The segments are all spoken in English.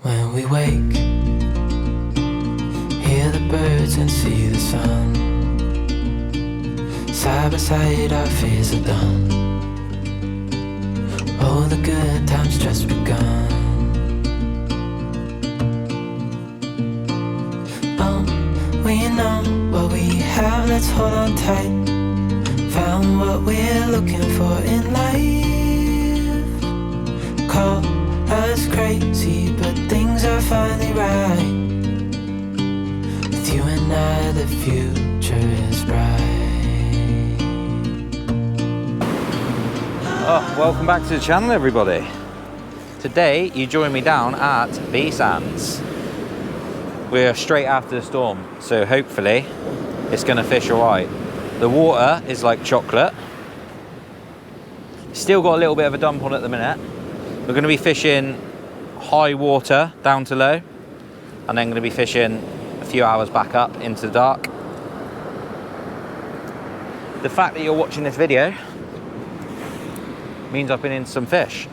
When we wake, hear the birds and see the sun. Side by side our fears are done. Oh, the good times just begun. Oh, we know what we have, let's hold on tight. Found what we're looking for in life. Call us crazy, but things are finally right. With you and I, the future is bright. Oh, welcome back to the channel, everybody. Today, you join me down at B Sands. We're straight after the storm, so hopefully it's gonna fish all right. The water is like chocolate. Still got a little bit of a dump on at the minute. We're gonna be fishing high water down to low, and then gonna be fishing a few hours back up into the dark. The fact that you're watching this video means I've been in some fish.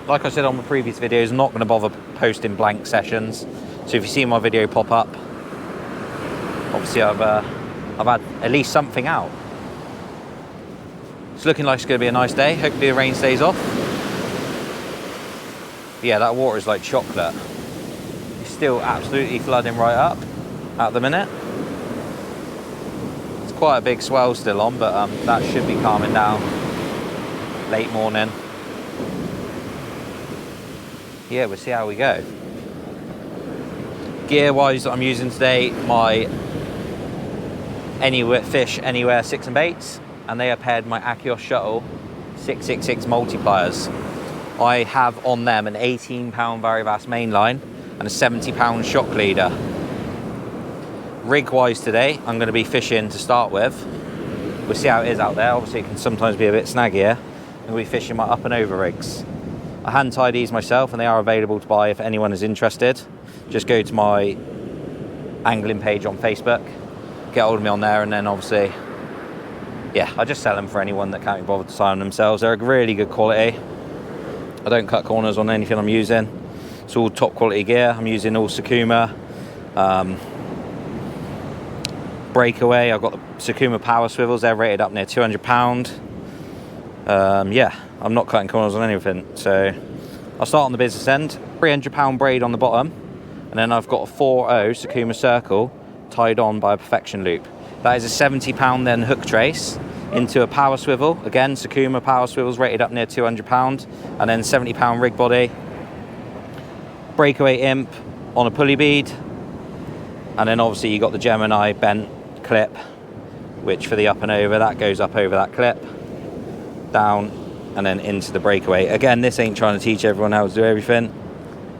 Like I said on my previous videos, I'm not going to bother posting blank sessions. So if you see my video pop up, obviously I've had at least something out. It's looking like it's going to be a nice day. Hopefully the rain stays off. But yeah, that water is like chocolate. It's still absolutely flooding right up at the minute. It's quite a big swell still on, but that should be calming down late morning. Yeah, we'll see how we go. Gear wise that I'm using today, my Fish Anywhere 6 and baits, and they are paired my Akios Shuttle 666 multipliers. I have on them an 18-pound Varibass mainline and a 70-pound shock leader. Rig wise today, I'm going to be fishing to start with. We'll see how it is out there. Obviously it can sometimes be a bit snaggier. I'm going to be fishing my up and over rigs. I hand tie these myself and they are available to buy if anyone is interested. Just go to my angling page on Facebook, get hold of me on there, and then obviously, yeah, I just sell them for anyone that can't be bothered to tie them themselves. They're really good quality. I don't cut corners on anything I'm using. It's all top quality gear. I'm using all Sakuma. Breakaway, I've got the Sakuma power swivels. They're rated up near £200. Yeah, I'm not cutting corners on anything. So I'll start on the business end. 300-pound braid on the bottom, and then I've got a 4.0 Sakuma circle tied on by a perfection loop. That is a 70-pound then hook trace into a power swivel. Again, Sakuma power swivels rated up near £200, and then 70-pound rig body. Breakaway imp on a pulley bead, and then obviously you got the Gemini bent clip, which for the up and over, that goes up over that clip, down and then into the breakaway. Again, this ain't trying to teach everyone how to do everything.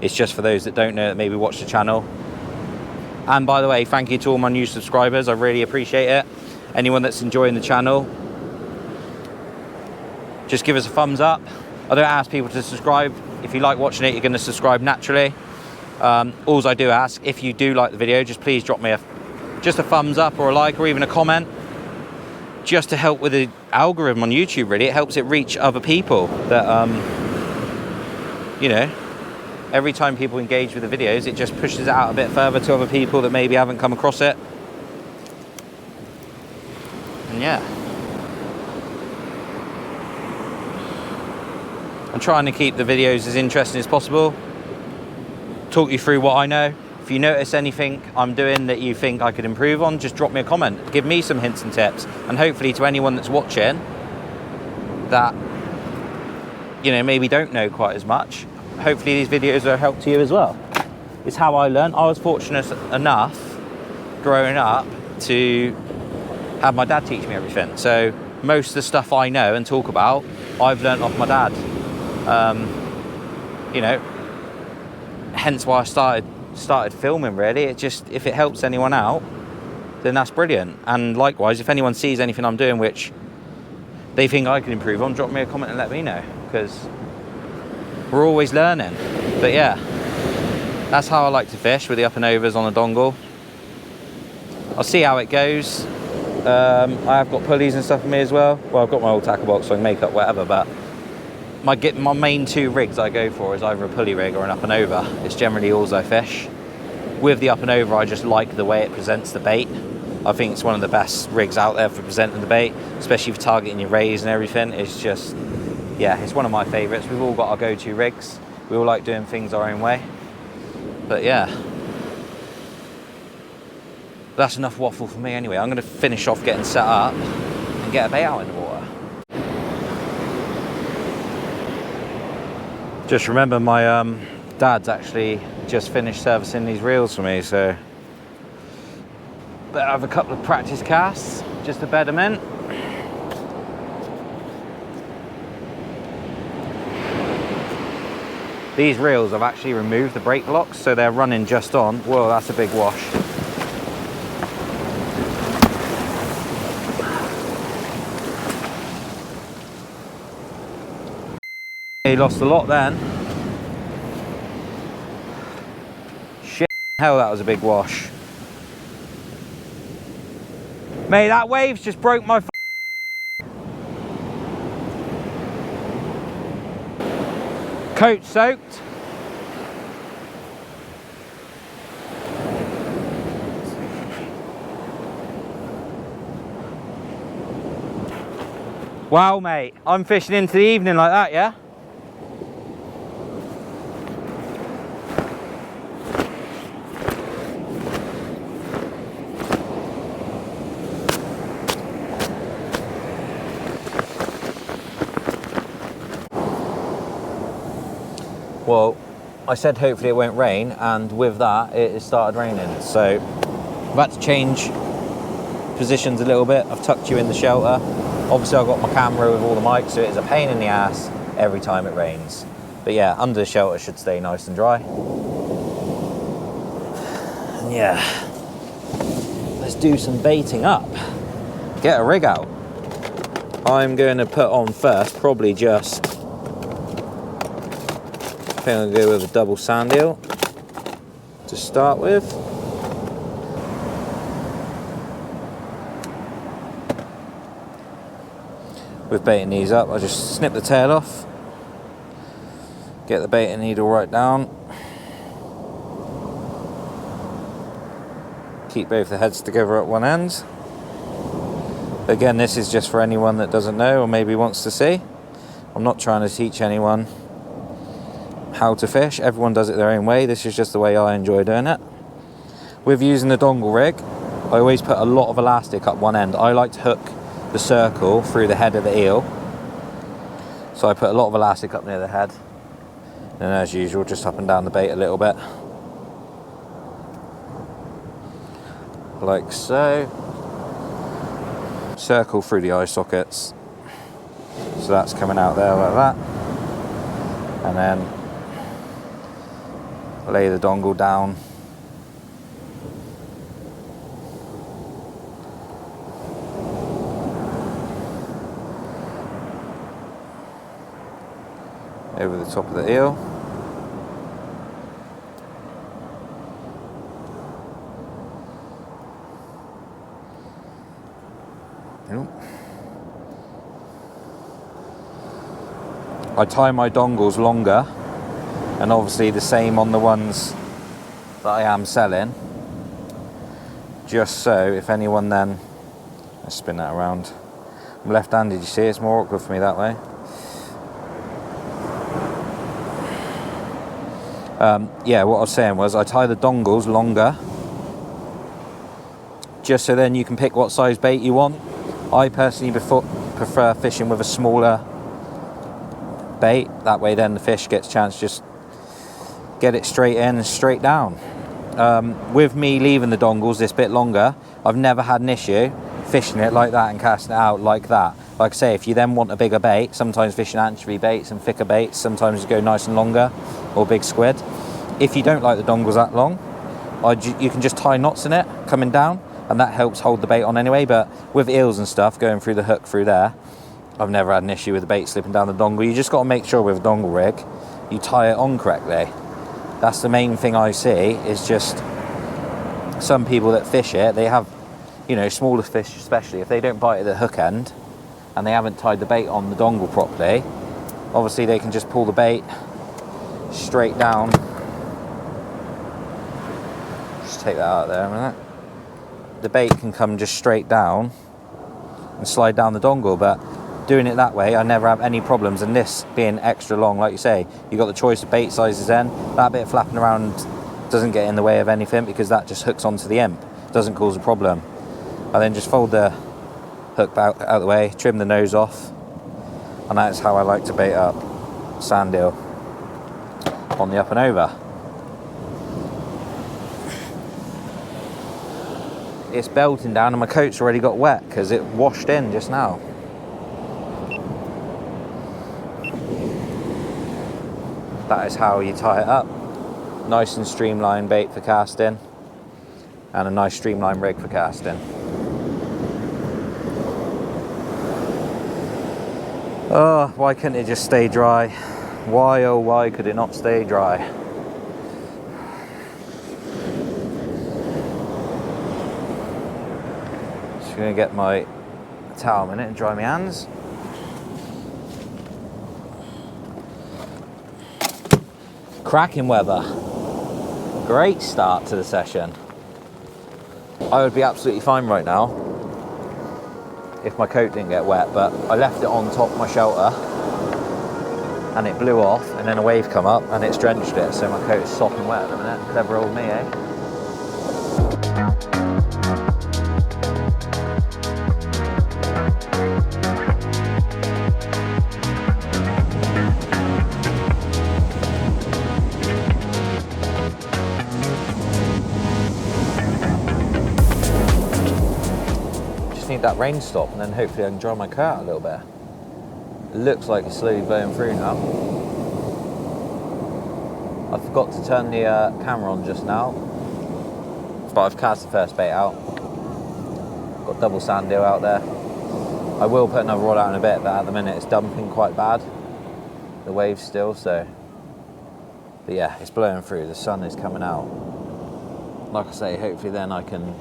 It's just for those that don't know, that maybe watch the channel. And by the way, thank you to all my new subscribers. I really appreciate it. Anyone that's enjoying the channel, just give us a thumbs up. I don't ask people to subscribe. If you like watching it, you're going to subscribe naturally. All I do ask, if you do like the video, just please drop me just a thumbs up or a like or even a comment, just to help with the algorithm on YouTube. Really, it helps it reach other people that you know, every time people engage with the videos, it just pushes it out a bit further to other people that maybe haven't come across it. And yeah, I'm trying to keep the videos as interesting as possible, talk you through what I know. If you notice anything I'm doing that you think I could improve on, just drop me a comment, give me some hints and tips, and hopefully to anyone that's watching that, you know, maybe don't know quite as much, hopefully these videos are a help to you as well. It's how I learned. I was fortunate enough growing up to have my dad teach me everything. So most of the stuff I know and talk about, I've learned off my dad. You know, hence why I started filming, really. It just, if it helps anyone out, then that's brilliant. And likewise, if anyone sees anything I'm doing which they think I can improve on, drop me a comment and let me know, because we're always learning. But yeah, that's how I like to fish, with the up and overs on a dongle. I'll see how it goes. I have got pulleys and stuff for me as well. Well, I've got my old tackle box, so I can make up whatever, but my main two rigs I go for is either a pulley rig or an up and over. It's generally all I fish. With the up and over, I just like the way it presents the bait. I think it's one of the best rigs out there for presenting the bait, especially for targeting your rays and everything. It's just, yeah, it's one of my favourites. We've all got our go-to rigs. We all like doing things our own way. But yeah, that's enough waffle for me anyway. I'm going to finish off getting set up and get a bait out in the water. Just remember my dad's actually just finished servicing these reels for me, so better have a couple of practice casts just to bed them in. These reels I've actually removed the brake blocks, so they're running just on. Whoa, that's a big wash. He lost a lot then. Shit, hell, that was a big wash. Mate, that wave's just broke my coat soaked. Wow, mate, I'm fishing into the evening like that, yeah? Well, I said hopefully it won't rain, and with that it has started raining, so I've had to change positions a little bit. I've tucked you in the shelter. Obviously I've got my camera with all the mics, so it is a pain in the ass every time it rains. But yeah, under the shelter should stay nice and dry. And yeah, let's do some baiting up. Get a rig out. I'm going to put on first, probably just, I think I'll go with a double sand eel to start with. With baiting these up, I just snip the tail off, get the baiting needle right down, keep both the heads together at one end. Again, this is just for anyone that doesn't know or maybe wants to see. I'm not trying to teach anyone how to fish. Everyone does it their own way. This is just the way I enjoy doing it. With using the dongle rig, I always put a lot of elastic up one end. I like to hook the circle through the head of the eel, so I put a lot of elastic up near the head, and as usual just up and down the bait a little bit, like so. Circle through the eye sockets, so that's coming out there like that, and then lay the dongle down over the top of the eel. I tie my dongles longer, and obviously the same on the ones that I am selling, just so if anyone then, let's spin that around. I'm left-handed, you see, it's more awkward for me that way. Yeah, what I was saying was I tie the dongles longer, just so then you can pick what size bait you want. I personally prefer fishing with a smaller bait, that way then the fish gets a chance to just get it straight in and straight down. With me leaving the dongles this bit longer, I've never had an issue fishing it like that and casting it out like that. Like I say, if you then want a bigger bait, sometimes fishing anchovy baits and thicker baits, sometimes you go nice and longer, or big squid. If you don't like the dongles that long, you can just tie knots in it coming down, and that helps hold the bait on anyway. But with eels and stuff, going through the hook through there, I've never had an issue with the bait slipping down the dongle. You just got to make sure with a dongle rig, you tie it on correctly. That's the main thing I see, is just some people that fish it, they have, you know, smaller fish especially, if they don't bite at the hook end and they haven't tied the bait on the dongle properly, Obviously they can just pull the bait straight down. Just take that out there a minute. The bait can come just straight down and slide down the dongle, but doing it that way I never have any problems. And this being extra long, like you say, you got the choice of bait sizes then. That bit flapping around doesn't get in the way of anything because that just hooks onto the imp, doesn't cause a problem. I then just fold the hook out of the way, trim the nose off, and that's how I like to bait up sand eel on the up and over. It's belting down and my coat's already got wet because it washed in just now. That is how you tie it up. Nice and streamlined bait for casting, and a nice streamlined rig for casting. Oh, why couldn't it just stay dry? Why, oh why could it not stay dry? Just gonna get my towel a minute and dry my hands. Cracking weather. Great start to the session. I would be absolutely fine right now if my coat didn't get wet, but I left it on top of my shelter and it blew off, and then a wave come up and it's drenched it, so my coat is sopping wet at the minute. Clever old me, eh? Need that rain stop, and then hopefully I can dry my coat out a little bit. It looks like it's slowly blowing through now. I forgot to turn the camera on just now, but I've cast the first bait out. Got double sand eel out there. I will put another rod out in a bit, but at the minute it's dumping quite bad, the waves still, so. But yeah, it's blowing through, the sun is coming out. Like I say, hopefully then I can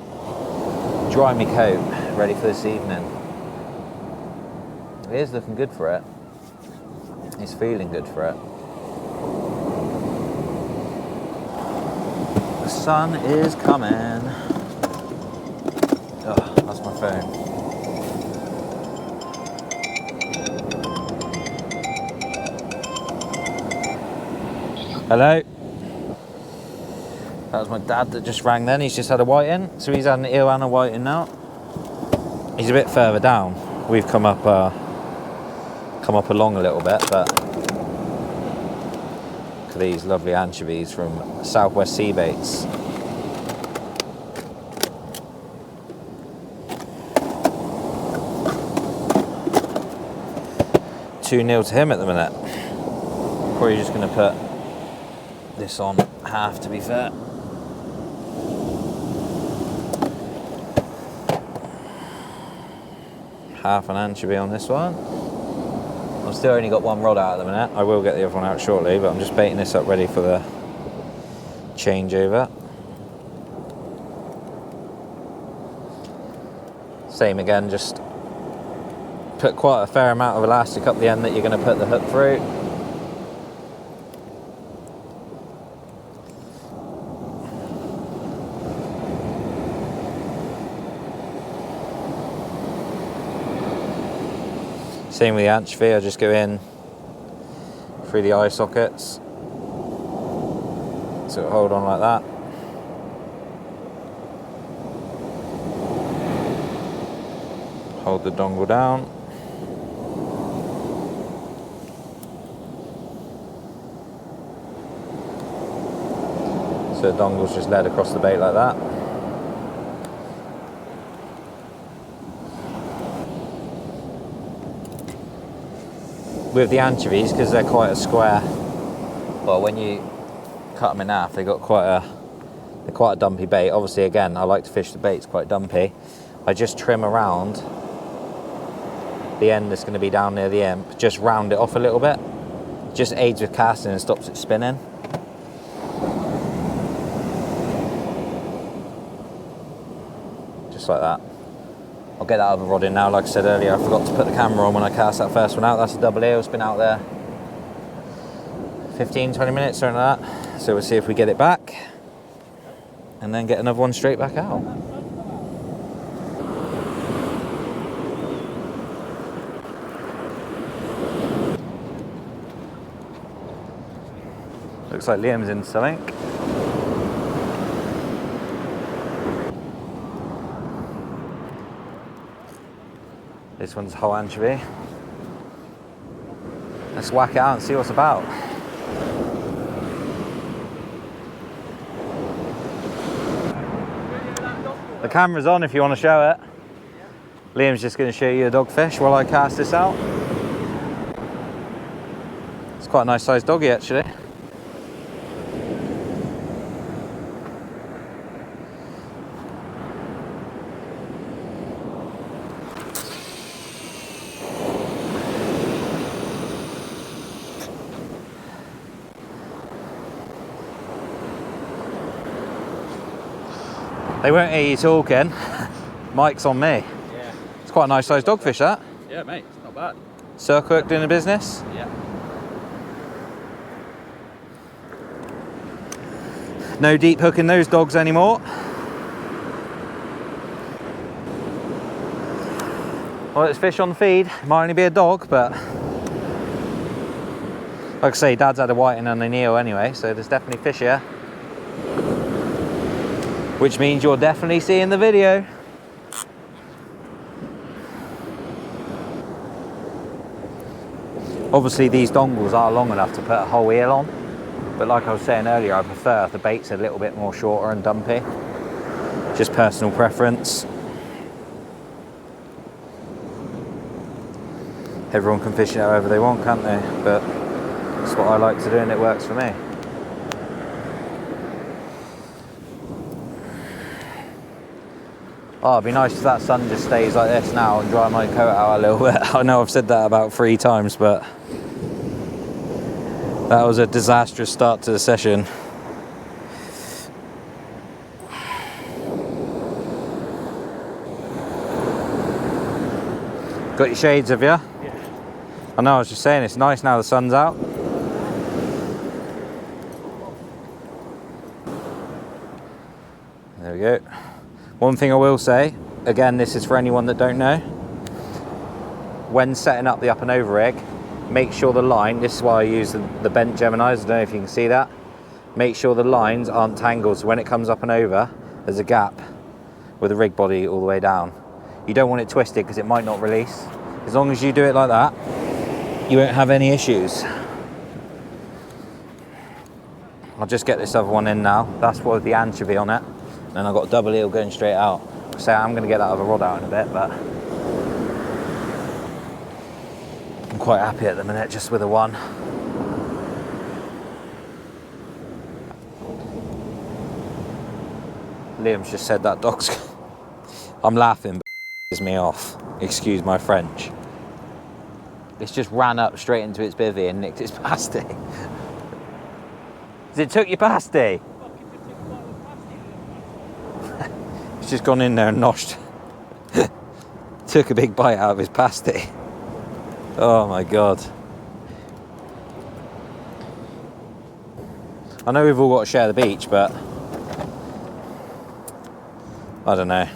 dry my coat, ready for this evening. It is looking good for it. It's feeling good for it. The sun is coming. Oh, that's my phone. Hello? That was my dad that just rang then. He's just had a white in, so he's had an eel and a white in now. He's a bit further down. We've come up along a little bit, but look at these lovely anchovies from Southwest Sea Baits. Two 0 to him at the minute. Probably just going to put this on half, to be fair. Half an anchovy on this one. I've still only got one rod out at the minute. I will get the other one out shortly, but I'm just baiting this up ready for the changeover. Same again, just put quite a fair amount of elastic up the end that you're going to put the hook through. Same with the anchovy, I just go in through the eye sockets, so it'll hold on like that. Hold the dongle down. So the dongle's just led across the bait like that. With the anchovies, because they're quite a square, well, when you cut them in half, they're quite a dumpy bait. Obviously, again, I like to fish the baits quite dumpy. I just trim around the end that's going to be down near the imp, just round it off a little bit. Just aids with casting and stops it spinning. Just like that. I'll get that other rod in now. Like I said earlier, I forgot to put the camera on when I cast that first one out. That's a double eel, it's been out there 15, 20 minutes, something like that. So we'll see if we get it back and then get another one straight back out. Looks like Liam's in something. This one's whole anchovy. Let's whack it out and see what's about. The camera's on if you want to show it. Liam's just going to show you a dogfish while I cast this out. It's quite a nice sized doggy actually. They won't hear you talking. Mike's on me. Yeah. It's quite a nice sized dogfish, that. Yeah, mate, it's not bad. Circle hook doing the business. Yeah. No deep hooking those dogs anymore. Well, it's fish on the feed. Might only be a dog, but like I say, Dad's had a whiting and a neo anyway, so there's definitely fish here. Which means you're definitely seeing the video. Obviously these dongles are long enough to put a whole eel on, but like I was saying earlier, I prefer if the bait's a little bit more shorter and dumpy. Just personal preference. Everyone can fish it however they want, can't they? But that's what I like to do and it works for me. Oh, it'd be nice if that sun just stays like this now and dry my coat out a little bit. I know I've said that about 3 times, but that was a disastrous start to the session. Got your shades, have you? Yeah. I know, I was just saying, it's nice now the sun's out. There we go. One thing I will say, again, this is for anyone that don't know. When setting up the up and over rig, make sure the line, this is why I use the bent Geminis, I don't know if you can see that. Make sure the lines aren't tangled, so when it comes up and over, there's a gap with the rig body all the way down. You don't want it twisted because it might not release. As long as you do it like that, you won't have any issues. I'll just get this other one in now. That's with the anchovy on it. And I've got a double eel going straight out. So I'm going to get that other rod out in a bit, but I'm quite happy at the minute just with the one. Liam's just said that dog's... I'm laughing, but it pisses me off. Excuse my French. It's just ran up straight into its bivvy and nicked its pasty. It took your pasty? It's just gone in there and noshed. Took a big bite out of his pasty. Oh my God. I know we've all got to share the beach, but I don't know.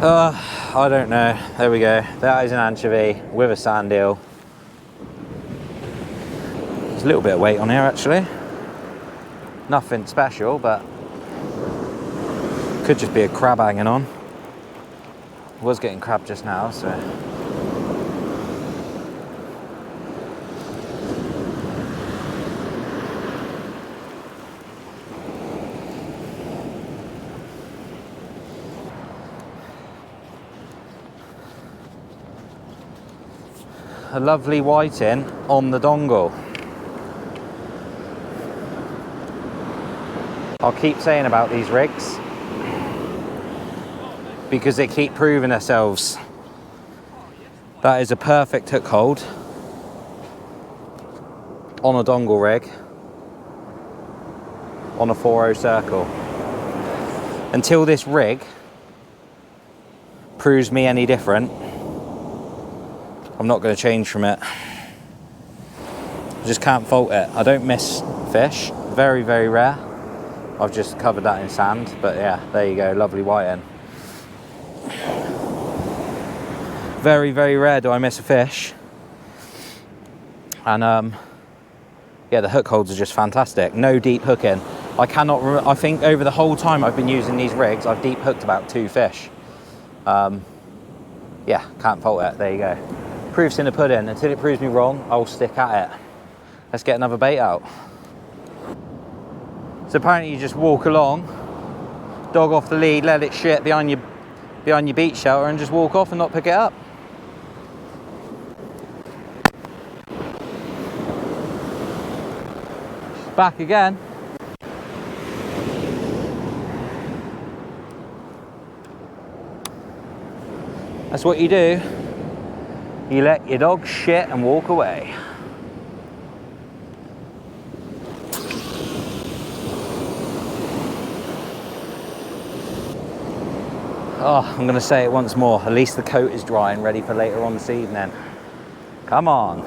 I don't know. There we go. That is an anchovy with a sand eel. There's a little bit of weight on here actually. Nothing special, but could just be a crab hanging on. I was getting crab just now, so. A lovely whiting on the dongle. I'll keep saying about these rigs because they keep proving themselves. That is a perfect hook hold on a dongle rig on a 4.0 circle. Until this rig proves me any different, I'm not going to change from it. I just can't fault it. I don't miss fish, very, very rare. I've just covered that in sand, but yeah, there you go, lovely whiting. Very, very rare do I miss a fish. And yeah, the hook holds are just fantastic. No deep hooking. I think over the whole time I've been using these rigs, I've deep hooked about 2 fish. Yeah, can't fault it, there you go. Proof's in the pudding. Until it proves me wrong, I'll stick at it. Let's get another bait out. So apparently you just walk along, dog off the lead, let it shit behind your beach shelter and just walk off and not pick it up. Back again. That's what you do. You let your dog shit and walk away. Oh, I'm gonna say it once more. At least the coat is dry and ready for later on this evening. Come on.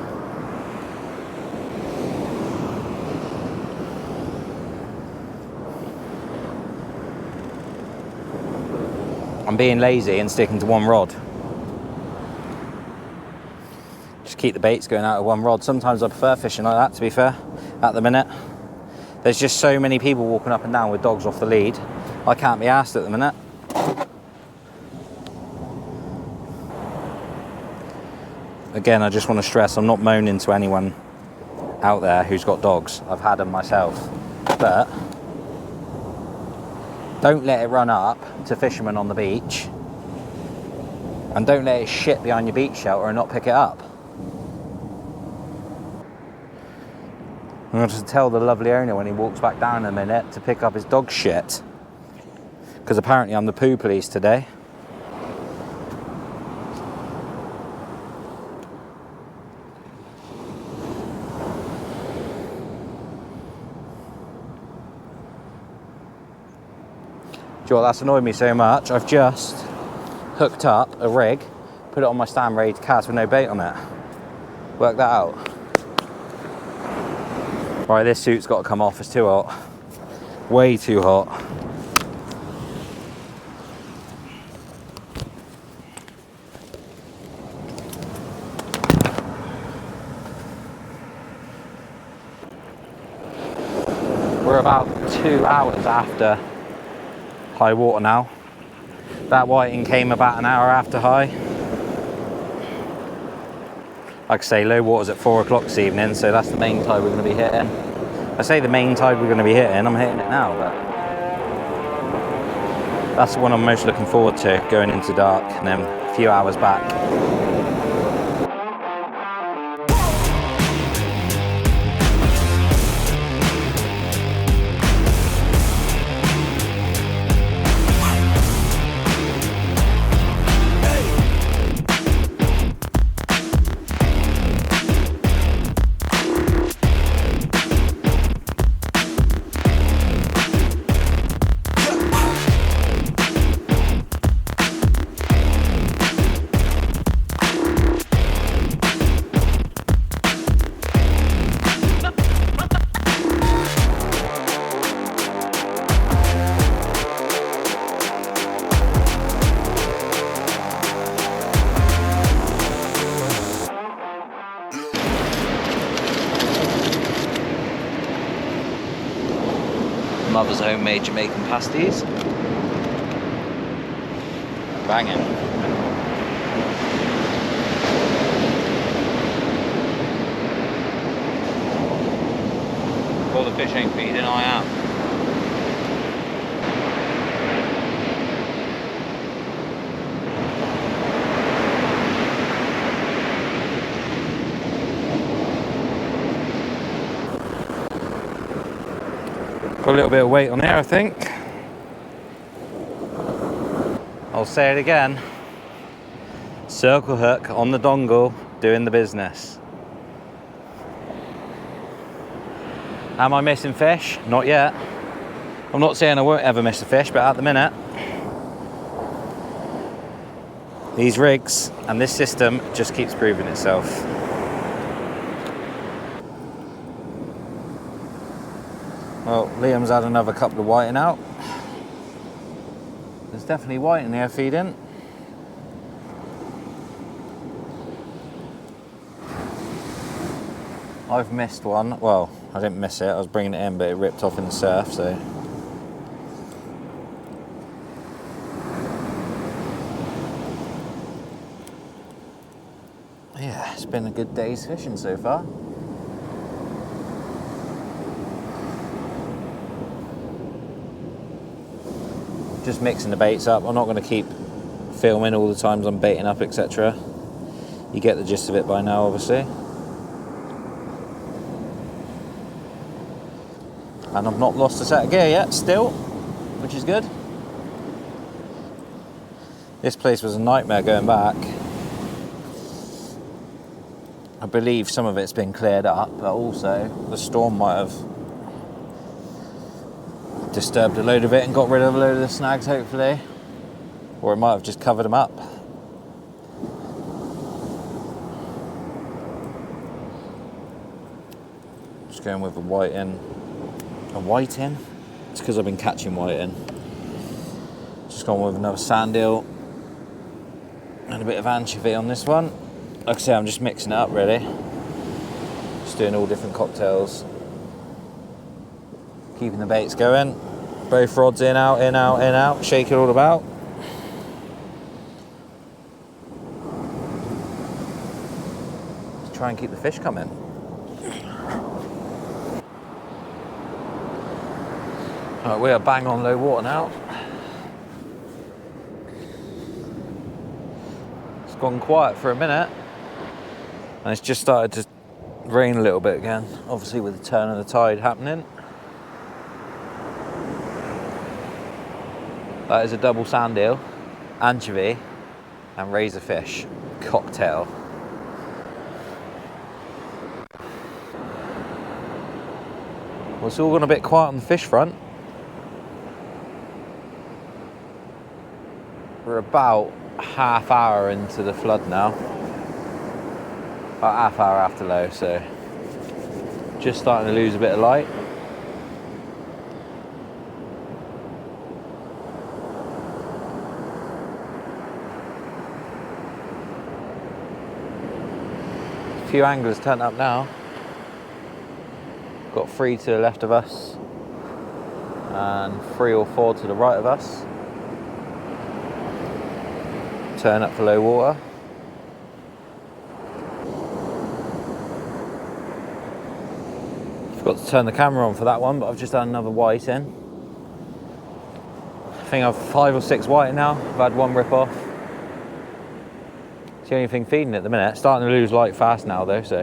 I'm being lazy and sticking to one rod. Just keep the baits going out of one rod. Sometimes I prefer fishing like that, to be fair, at the minute. There's just so many people walking up and down with dogs off the lead. I can't be arsed at the minute. Again, I just want to stress, I'm not moaning to anyone out there who's got dogs. I've had them myself. But don't let it run up to fishermen on the beach. And don't let it shit behind your beach shelter and not pick it up. I'm going to tell the lovely owner when he walks back down in a minute to pick up his dog shit. Because apparently I'm the poo police today. Do you know what, that's annoyed me so much, I've just hooked up a rig, put it on my stand ready to cast with no bait on it. Work that out. Right, this suit's got to come off, it's too hot. Way too hot. We're about 2 hours after high water now. That whiting came about an hour after high. Like I say, low water's at 4 o'clock this evening, so that's the main tide we're going to be hitting. I say the main tide we're going to be hitting, I'm hitting it now, but that's the one I'm most looking forward to, going into dark and then a few hours back. Mother's homemade Jamaican pasties. Banging. Well, the fish ain't feeding, I am. Got a little bit of weight on there, I think. I'll say it again. Circle hook on the dongle, doing the business. Am I missing fish? Not yet. I'm not saying I won't ever miss a fish, but at the minute, these rigs and this system just keeps proving itself. Well, Liam's had another couple of whiting out. There's definitely white in here feeding. I've missed one. Well, I didn't miss it. I was bringing it in, but it ripped off in the surf, so. Yeah, it's been a good day's fishing so far. Just mixing the baits up. I'm not going to keep filming all the times I'm baiting up, etc. You get the gist of it by now, obviously. And I've not lost a set of gear yet, still, which is good. This place was a nightmare going back. I believe some of it's been cleared up, but also the storm might have disturbed a load of it and got rid of a load of the snags, hopefully. Or it might have just covered them up. Just going with a whiting. A whiting? It's because I've been catching whiting. Just gone with another sand eel and a bit of anchovy on this one. Like I say, I'm just mixing it up really. Just doing all different cocktails. Keeping the baits going. Both rods in, out, in, out, in, out. Shake it all about. Just try and keep the fish coming. Right, we are bang on low water now. It's gone quiet for a minute. And it's just started to rain a little bit again. Obviously with the turn of the tide happening. That is a double sand eel, anchovy, and razorfish cocktail. Well, it's all gone a bit quiet on the fish front. We're about half hour into the flood now. About half hour after low, so just starting to lose a bit of light. A few anglers turned up now. Got 3 to the left of us and 3 or 4 to the right of us. Turn up for low water. Forgot to turn the camera on for that one, but I've just had another white in. I think I've 5 or 6 white now. I've had one rip off. It's the only thing feeding at the minute. Starting to lose light fast now though, so.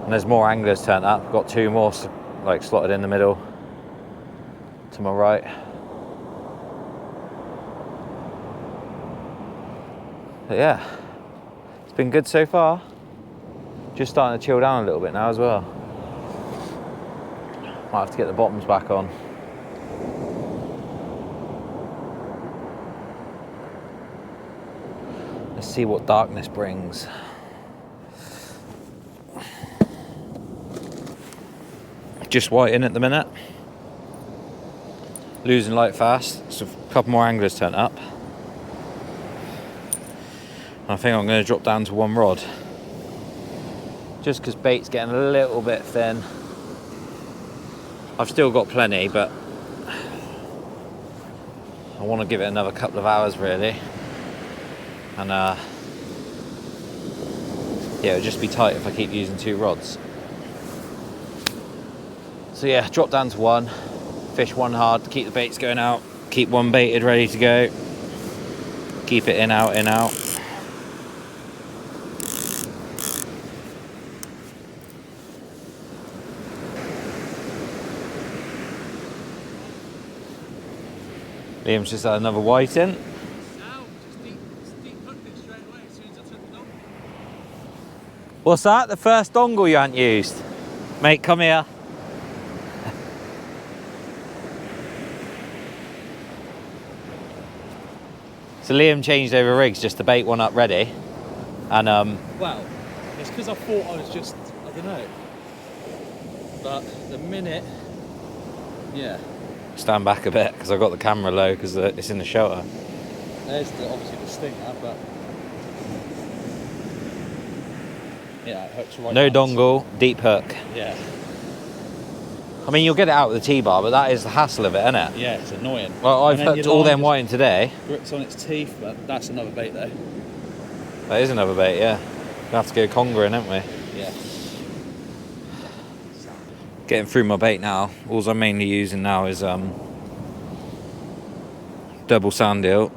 And there's more anglers turned up. Got 2 more like slotted in the middle to my right. But yeah, it's been good so far. Just starting to chill down a little bit now as well. Might have to get the bottoms back on. Let's see what darkness brings. Just white in at the minute. Losing light fast, so a couple more anglers turned up. I think I'm going to drop down to 1 rod. Just because bait's getting a little bit thin. I've still got plenty, but I want to give it another couple of hours really. And yeah, it'll just be tight if I keep using 2 rods. So yeah, drop down to 1, fish 1 hard, keep the baits going out, keep 1 baited ready to go, keep it in, out, in, out. Liam's just had another white in. What's that? The first dongle you hadn't used? Mate, come here. So Liam changed over rigs just to bait one up ready. And well, it's because I thought I was just, I don't know. But the minute Yeah. Stand back a bit because I've got the camera low because it's in the shelter. There's obviously the stinger, but yeah, it hooks right. No down. dongle, deep hook. Yeah. I mean, you'll get it out with the T-bar, but that is the hassle of it, isn't it? Yeah, it's annoying. Well, I've And then hooked your all line them just whiting today. grips on its teeth, but that's another bait though. That is another bait, yeah. We'll have to go congering, haven't we? Yeah. Getting through my bait now. All I'm mainly using now is double sand eel.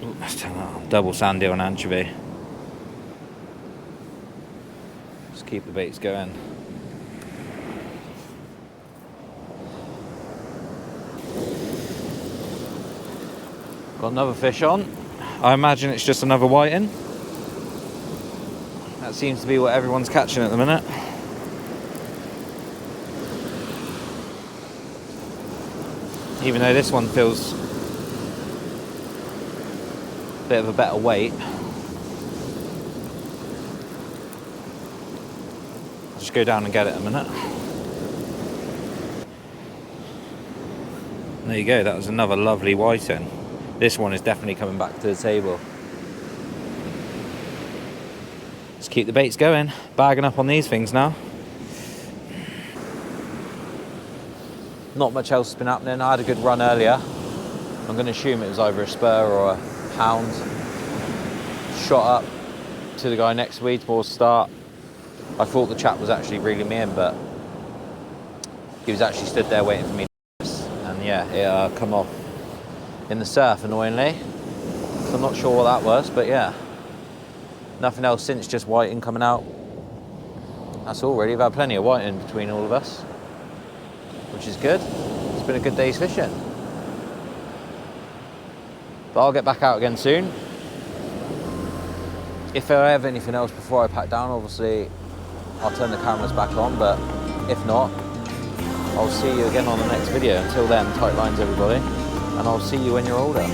Ooh, let's turn that on. Double sand eel and anchovy. Just keep the baits going. Got another fish on. I imagine it's just another whiting. That seems to be what everyone's catching at the minute. Even though this one feels a bit of a better weight. I'll just go down and get it in a minute. There you go, that was another lovely whiting. This one is definitely coming back to the table. Let's keep the baits going. Bagging up on these things now. Not much else has been happening. I had a good run earlier. I'm going to assume it was either a spur or a pound. Shot up to the guy next to me towards the start. I thought the chap was actually reeling me in, but he was actually stood there waiting for me. And yeah, it come off in the surf, annoyingly. So I'm not sure what that was, but yeah. Nothing else since, just whiting coming out. That's all really. We've had plenty of whiting between all of us, which is good. It's been a good day's fishing. But I'll get back out again soon. If I have anything else before I pack down, obviously I'll turn the cameras back on, but if not, I'll see you again on the next video. Until then, tight lines everybody, and I'll see you when you're older.